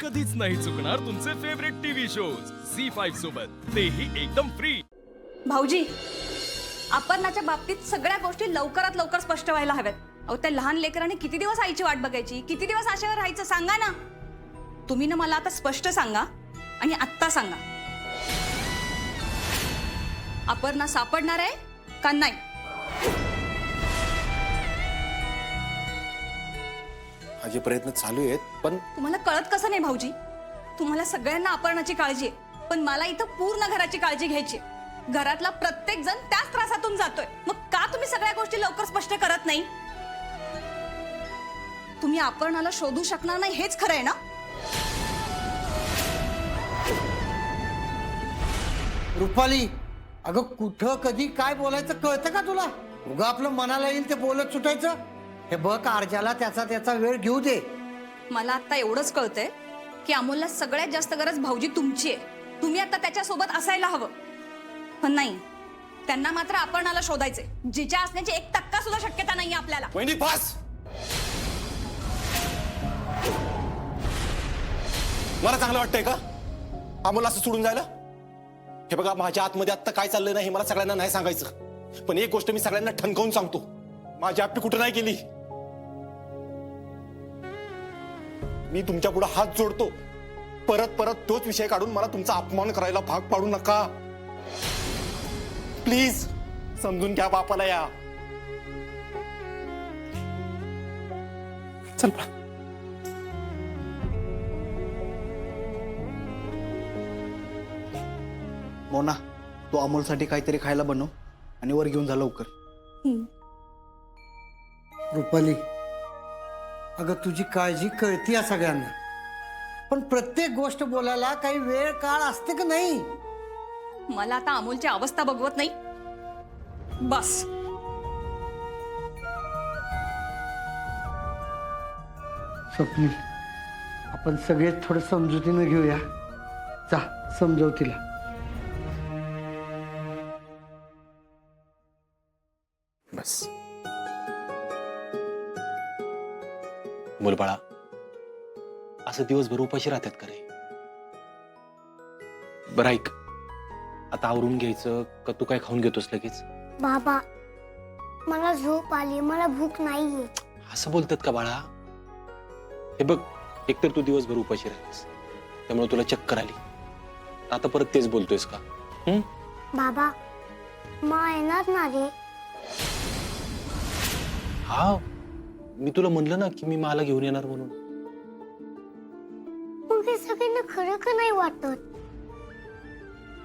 कधीच नाही चुकणार तुमचे फेवरेट टीव्ही शोज झी5 सोबत, तेही एकदम फ्री। भाऊजी, अपर्णाच्या बाबतीत सगळ्या गोष्टी लवकरात लवकर स्पष्ट व्हायला हव्यात। अहो, त्या लहान लेकराने किती दिवस आईची वाट बघायची, किती दिवस आशेवर राहायचं, सांगा ना तुम्ही। ना मला आता स्पष्ट सांगा आणि आत्ता सांगा, अपर्णा सापडणार आहे का नाही? माझे प्रयत्न चालू आहेत, पण तुम्हाला कळत कसं नाही भाऊजी? तुम्हाला सगळ्यांना अपर्णाची काळजी आहे, पण मला इथं पूर्ण घराची काळजी घ्यायची। घरातला प्रत्येक जण त्याच त्रासातून जातोय, मग का तुम्ही सगळ्या गोष्टी लवकर स्पष्ट करत नाही? तुम्ही अपर्णाला शोधू शकणार नाही हेच खरं आहे ना? रुपाली, अगं कुठं कधी काय बोलायचं कळतं का तुला? उगा आपलं मनाला येईल ते बोलत सुटायचं। हे बघ, आरजाला त्याचा वेळ घेऊ दे। मला आता एवढंच कळतंय की अमोलला सगळ्यात जास्त गरज भाऊजी तुमची आहे। तुम्ही आता त्याच्यासोबत असायला हवं, पण नाही, त्यांना मात्र अपर्णाला शोधायचे, जिच्या असण्याची 1% सुद्धा शक्यता नाहीये आपल्याला। वहिनी पास, मला चांगलं वाटतंय का अमोल असं सोडून जायला? हे बघा, माझ्या आतमध्ये आता काय चाललंय ना हे मला सगळ्यांना नाही सांगायचं, पण एक गोष्ट मी सगळ्यांना ठणकावून सांगतो, माझी आप्पी कुठं नाही गेली। मी तुमच्या पुढे हात जोडतो, परत परत तोच विषय काढून मला तुमचा अपमान करायला भाग पाडू नका प्लीज। समजून घ्या बापाला या। चल बा। मोना, तू अमोलसाठी काहीतरी खायला बनव आणि वर घेऊन जा लवकर। रुपाली, अगं तुझी काळजी कळती या सगळ्यांना, पण प्रत्येक गोष्ट बोलायला काही वेळ काळ असते का नाही? मला आता अमोलची अवस्था बघवत नाही, बस। स्वप्नील, आपण सगळे थोडं समजुतीनं घेऊया। जा, समजव तिला। बस बोल बाळा, असं दिवसभर उपाशी राहतात का रे? बरं ऐक, आता आवरून घ्यायचं का तू काय खाऊन घेतोस लगेच? बाबा, मला झोप आली, मला भूक नाहीये। असं बोलतात का बाळा? हे बघ, एकतर तू दिवसभर उपाशी राहिलीस, त्यामुळे तुला चक्कर आली, आता परत तेच बोलतोयस का? बाबा, मा येणार ना रे? हा, मी तुला म्हणलं ना की मी मला घेऊन येणार म्हणून। मग हे सगळ्यांना खरं का नाही वाटत?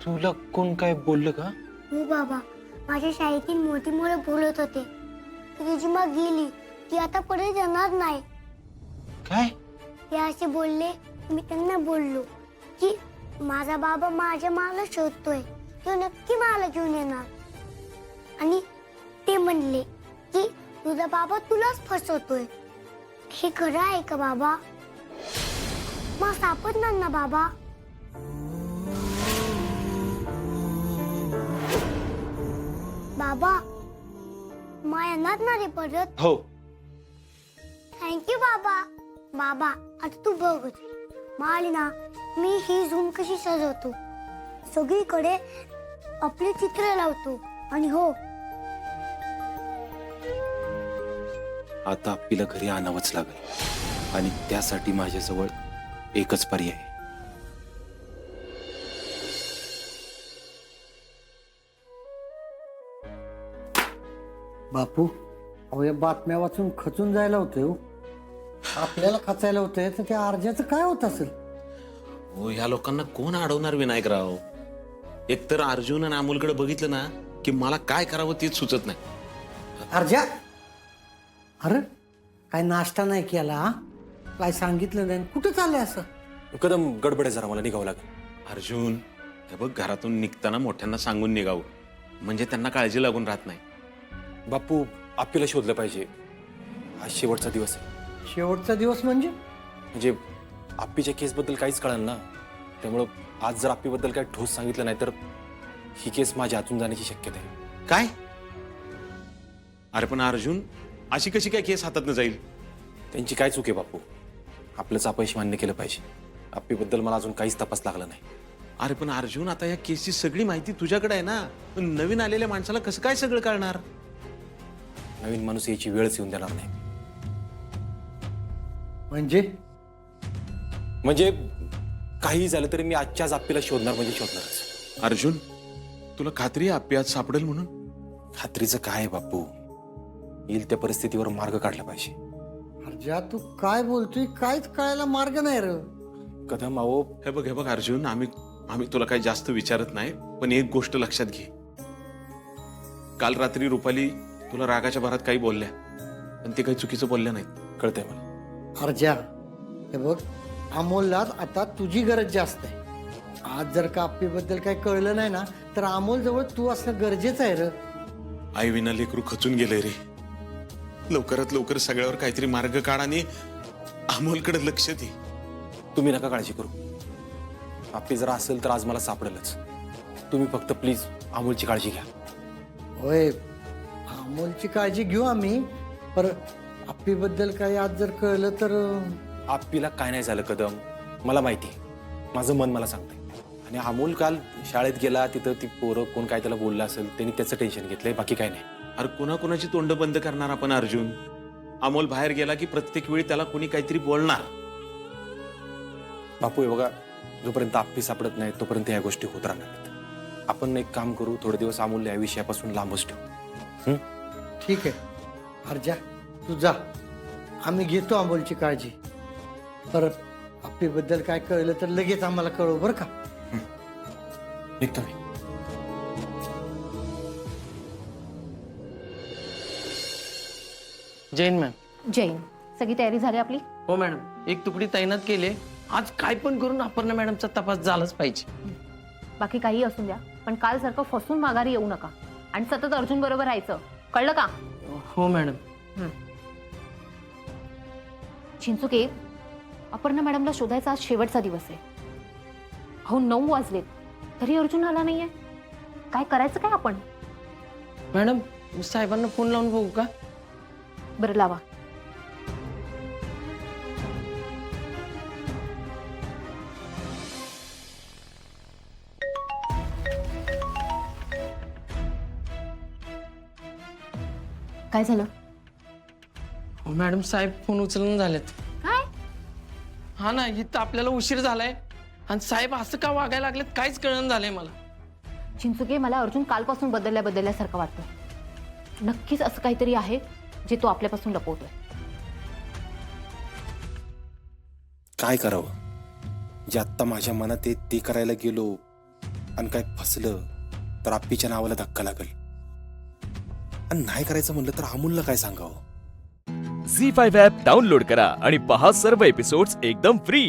तुला कोण काय बोललं का? हो बाबा, माझ्या शाळेतील मोठी मुलं बोलत होते की तुझी माँ गेली, ती आता परत येणार नाही। काय? ते असे बोलले, मी त्यांना बोललो की माझा बाबा माझ्या माला शोधतोय, तो नक्की मला घेऊन येणार। आणि ते म्हणले की तुझा बाबा तुलाच फसवतोय। हे खरं आहे का बाबा? मग सापडणार ना बाबा? बाबा, मा येणार ना रे परत? हो। थँक्यू बाबा। बाबा, आता तू बघ, मा आली ना, मी ही झूम कशी सजवतो, सगळीकडे आपले चित्र लावतो, आणि हो, आता आपल्याला घरी आणावंच लागेल, आणि त्यासाठी माझ्याजवळ एकच पर्याय आहे। बापू, अहो या बातम्या वाचून खचून जायला होतंय हो। आपल्याला खचायला होतंय तर त्या आरजाचं काय होत असेल? हो, ह्या लोकांना कोण अडवणार विनायकराव? एकतर अर्जुन आणि अमोलकडे बघितलं ना की मला काय करावं तेच सुचत नाही। आरजा, अरे काय नाश्ता नाही केला, हा? काय सांगितलं नाही, कुठे चाललंय असं? कदम गडबड आहे जरा, मला निघावं लागेल। अर्जुन, हे बघ, घरातून निघताना मोठ्यांना सांगून निघावं, म्हणजे त्यांना काळजी लागून राहत नाही। बापू, आपल्याला शोधलं पाहिजे, आज शेवटचा दिवस आहे। शेवटचा दिवस म्हणजे? म्हणजे आप्पीच्या केसबद्दल काहीच कळलं ना, त्यामुळं आज जर आप्पीबद्दल काही ठोस सांगितलं नाही तर ही केस माझ्या हातून जाण्याची शक्यता आहे। काय? अरे पण अर्जुन, अशी कशी काय केस हातात न जाईल? त्यांची काय चूक आहे बापू? आपलंच अपयश मान्य केलं पाहिजे। आप्पीबद्दल मला अजून काहीच तपास लागला नाही. अरे पण अर्जुन, आता या केसची सगळी माहिती तुझ्याकडे आहे ना. पण नवीन आलेल्या माणसाला कसं काय सगळं कळणार? नवीन माणूस याची वेळच येऊन देणार नाही. म्हणजे काही झालं तरी मी आजच्याच आप्पीला शोधणार म्हणजे शोधणारच. अर्जुन, तुला खात्री आहे आप्पी आज सापडेल म्हणून? खात्रीचं काय आहे बापू, येईल त्या परिस्थितीवर मार्ग काढला पाहिजे. अर्जा तू काय बोलतोय, काहीच कळायला मार्ग नाही रे. कदम अहो, हे बघ अर्जुन, आम्ही तुला काही जास्त विचारत नाही, पण एक गोष्ट लक्षात घे. काल रात्री रुपाली तुला रागाच्या भरात काही बोलल्या, पण ते काही चुकीचं बोलल्या नाहीत. कळतंय मला. अर्जा हे बघ, अमोलला आता तुझी गरज जास्त आहे. आज जर का आप्पीबद्दल काही कळलं नाही ना, तर अमोल जवळ तू असणं गरजेचं आहे रे. आई विना लेकरू खचून गेलंय रे. लवकरात लवकर सगळ्यावर काहीतरी मार्ग काढ आणि अमोलकडे लक्ष दे. तुम्ही नका काळजी करू. आप्पी जरा असेल तर आज मला सापडेलच. तुम्ही फक्त प्लीज अमोलची काळजी घ्या. होय, अमोलची काळजी घेऊ आम्ही, पर आप्पीबद्दल काही आज जर कळलं तर. आप्पीला काय नाही झालं कदम, मला माहिती आहे. माझं मन मला सांगतंय. आणि अमोल काल शाळेत गेला, तिथं ती पोरं कोण काय त्याला बोललं असेल, त्यांनी त्याचं टेन्शन घेतलंय, बाकी काय नाही. अरे कोणाकोणाची तोंड बंद करणार आपण अर्जुन? अमोल बाहेर गेला की प्रत्येक वेळी त्याला कोणी काहीतरी बोलणार. बापू हे बघा, जोपर्यंत आप्पी सापडत नाही तोपर्यंत या गोष्टी होत राहणार. आपण एक काम करू, थोडे दिवस अमोल या विषयापासून लांबच ठेवू. ठीक आहे अर्जा, तू जा, आम्ही घेतो अमोलची काळजी. परत आप्पीबद्दल काय कळलं तर लगेच आम्हाला कळव बरं का. निघतो मी. जैन मॅम. जैन, सगळी तयारी झाली आपली? हो मॅडम, एक तुकडी तैनात केली. आज काय पण करून अपर्णा मॅडमचा तपास झालाच पाहिजे. बाकी काही असू द्या, पण काल सारखं फसून माघारी येऊ नका आणि सतत अर्जुन बरोबर राहायचं, कळलं का? हो मॅडम. चिंचुके, अपर्णा मॅडमला शोधायचा आज शेवटचा दिवस आहे. हो 9 वाजलेत तरी अर्जुन आला नाहीये. काय करायचं काय आपण? मॅडम, मी साहेबांना फोन लावून बघू का? बरं, लावा. काय झालं? हो मॅडम, साहेब फोन उचलून झालेत. काय? हा ना, इथं आपल्याला उशीर झालाय आणि साहेब असं का वागायला लागलेत काहीच कळण झालंय मला. चिंचुके, मला अर्जुन कालपासून बदलल्यासारखं वाटतं. नक्कीच असं काहीतरी आहे जे तो आपल्यापासून लपवतोय. काय करावं? जे आत्ता माझ्या मनात आहे ते करायला गेलो आणि काय फसलं तर आप्पीच्या नावाला धक्का लागल. आणि नाही करायचं म्हणलं तर अमोलला काय सांगावं? झी 5 ॲप डाउनलोड करा आणि पहा सर्व एपिसोड्स एकदम फ्री.